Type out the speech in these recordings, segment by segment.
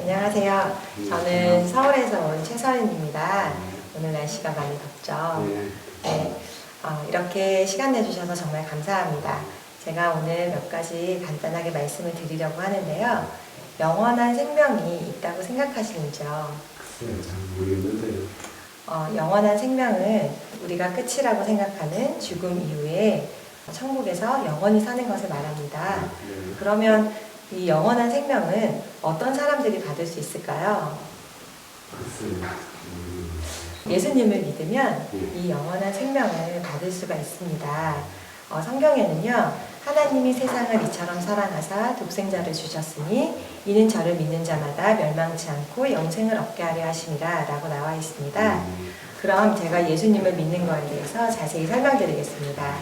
안녕하세요. 저는 서울에서 온 최서윤입니다. 오늘 날씨가 많이 덥죠? 네. 이렇게 시간 내주셔서 정말 감사합니다. 제가 오늘 몇 가지 간단하게 말씀을 드리려고 하는데요. 영원한 생명이 있다고 생각하시는지요? 글쎄요, 잘 모르겠는데요. 영원한 생명은 우리가 끝이라고 생각하는 죽음 이후에 천국에서 영원히 사는 것을 말합니다. 네. 그러면 이 영원한 생명은 어떤 사람들이 받을 수 있을까요? 글쎄요. 예수님을 믿으면 이 영원한 생명을 받을 수가 있습니다. 성경에는요, 하나님이 세상을 이처럼 사랑하사 독생자를 주셨으니 이는 저를 믿는 자마다 멸망치 않고 영생을 얻게 하려 하심이라 라고 나와 있습니다. 그럼 제가 예수님을 믿는 거에 대해서 자세히 설명드리겠습니다.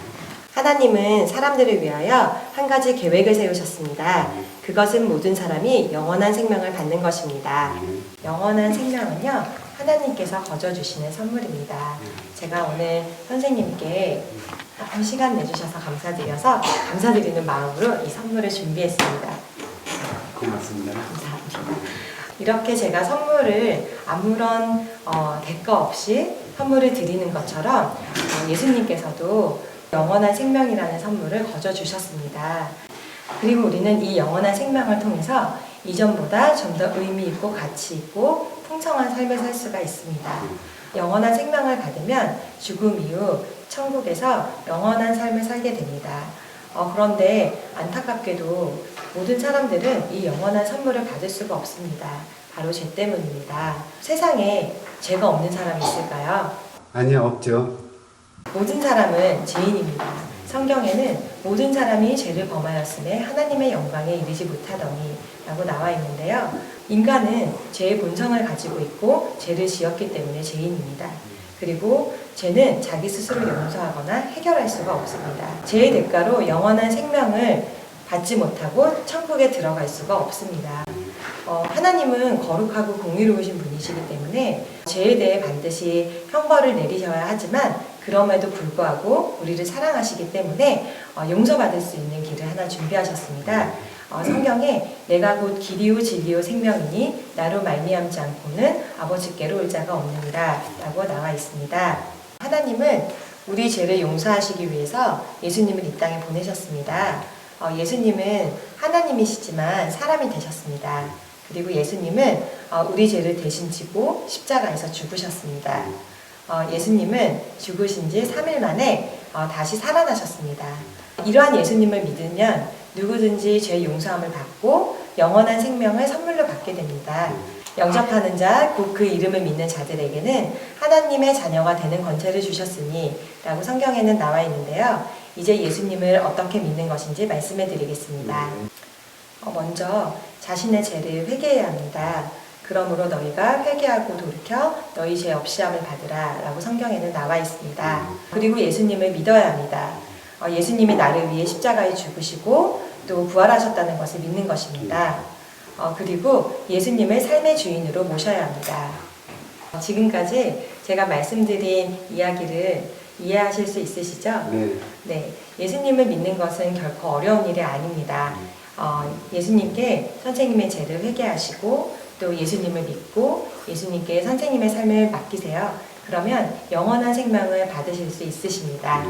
하나님은 사람들을 위하여 한 가지 계획을 세우셨습니다. 그것은 모든 사람이 영원한 생명을 받는 것입니다. 영원한 생명은요, 하나님께서 거저주시는 선물입니다. 제가 오늘 선생님께 시간 내주셔서 감사드리는 마음으로 이 선물을 준비했습니다. 고맙습니다. 감사합니다. 이렇게 제가 선물을 아무런 대가 없이 선물을 드리는 것처럼 예수님께서도 영원한 생명이라는 선물을 거저주셨습니다. 그리고 우리는 이 영원한 생명을 통해서 이전보다 좀 더 의미 있고 가치 있고 풍성한 삶을 살 수가 있습니다. 영원한 생명을 받으면 죽음 이후 천국에서 영원한 삶을 살게 됩니다. 그런데 안타깝게도 모든 사람들은 이 영원한 선물을 받을 수가 없습니다. 바로 죄 때문입니다. 세상에 죄가 없는 사람이 있을까요? 아니요, 없죠. 모든 사람은 죄인입니다. 성경에는 모든 사람이 죄를 범하였음에 하나님의 영광에 이르지 못하더니 라고 나와 있는데요. 인간은 죄의 본성을 가지고 있고 죄를 지었기 때문에 죄인입니다. 그리고 죄는 자기 스스로 용서하거나 해결할 수가 없습니다. 죄의 대가로 영원한 생명을 받지 못하고 천국에 들어갈 수가 없습니다. 하나님은 거룩하고 공의로우신 분이시기 때문에 죄에 대해 반드시 형벌을 내리셔야 하지만 그럼에도 불구하고 우리를 사랑하시기 때문에 용서받을 수 있는 길을 하나 준비하셨습니다. 성경에 내가 곧 길이요 진리요 생명이니 나로 말미암지 않고는 아버지께로 올 자가 없느니라 라고 나와 있습니다. 하나님은 우리 죄를 용서하시기 위해서 예수님을 이 땅에 보내셨습니다. 예수님은 하나님이시지만 사람이 되셨습니다. 그리고 예수님은 우리 죄를 대신 지고 십자가에서 죽으셨습니다. 예수님은 죽으신 지 3일 만에 다시 살아나셨습니다. 이러한 예수님을 믿으면 누구든지 죄 용서함을 받고 영원한 생명을 선물로 받게 됩니다. 영접하는 자, 곧 그 이름을 믿는 자들에게는 하나님의 자녀가 되는 권세를 주셨으니 라고 성경에는 나와 있는데요. 이제 예수님을 어떻게 믿는 것인지 말씀해 드리겠습니다. 먼저 자신의 죄를 회개해야 합니다. 그러므로 너희가 회개하고 돌이켜 너희 죄 없이함을 받으라 라고 성경에는 나와 있습니다. 그리고 예수님을 믿어야 합니다. 예수님이 나를 위해 십자가에 죽으시고 또 부활하셨다는 것을 믿는 것입니다. 그리고 예수님을 삶의 주인으로 모셔야 합니다. 지금까지 제가 말씀드린 이야기를 이해하실 수 있으시죠? 네. 예수님을 믿는 것은 결코 어려운 일이 아닙니다. 예수님께 선생님의 죄를 회개하시고 또 예수님을 믿고 예수님께 선생님의 삶을 맡기세요. 그러면 영원한 생명을 받으실 수 있으십니다.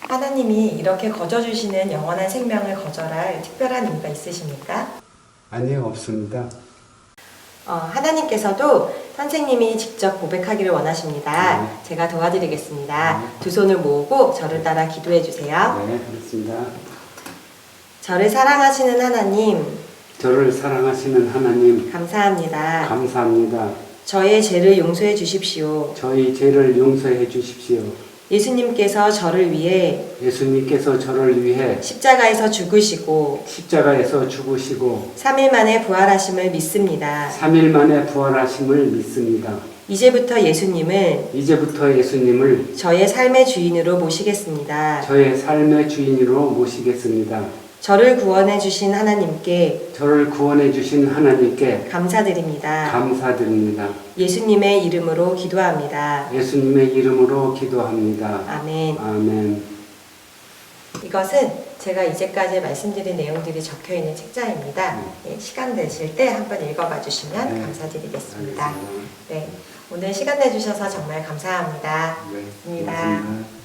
하나님이 이렇게 거저주시는 영원한 생명을 거절할 특별한 이유가 있으십니까? 아니요, 없습니다. 하나님께서도 선생님이 직접 고백하기를 원하십니다. 제가 도와드리겠습니다. 두 손을 모으고 저를 따라 기도해 주세요. 네, 그렇습니다. 저를 사랑하시는 하나님, 저를 사랑하시는 하나님, 감사합니다. 감사합니다. 저의 죄를 용서해 주십시오. 저희 죄를 용서해 주십시오. 예수님께서 저를 위해 십자가에서 죽으시고 3일 만에 부활하심을 믿습니다. 이제부터 예수님을 저의 삶의 주인으로 모시겠습니다. 저를 구원해 주신 하나님께 감사드립니다. 예수님의 이름으로 기도합니다. 예수님의 이름으로 기도합니다. 아멘. 아멘. 이것은 제가 이제까지 말씀드린 내용들이 적혀 있는 책자입니다. 예, 시간 되실 때 한번 읽어봐 주시면 네. 감사드리겠습니다. 알겠습니다. 네, 오늘 시간 내주셔서 정말 감사합니다. 네, 입니다. 고맙습니다.